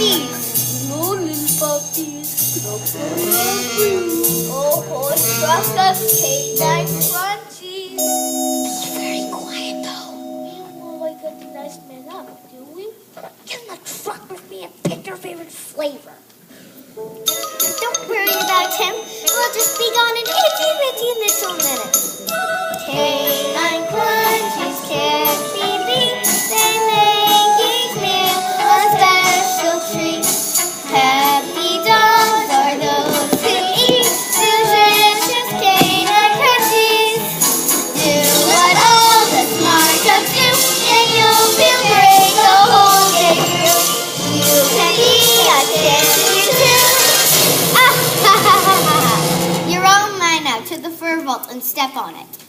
puppies. No, little puppies. Oh, Horace brought us canine crunchies. Be very quiet, though. We don't want to wake the nice man up, do we? Get in the truck with me and pick your favorite flavor. Don't worry about him. We'll just be gone in itty little minutes. Canine crunchies can't be beat. They make each meal a special treat. Happy dogs are those who eat delicious canine crunchies. Do what all the smart dogs do, and you'll feel great the whole day through. You can be a champion too. Ah, ha, ha, ha, ha. You're all mine now. To the fur vault and step on it.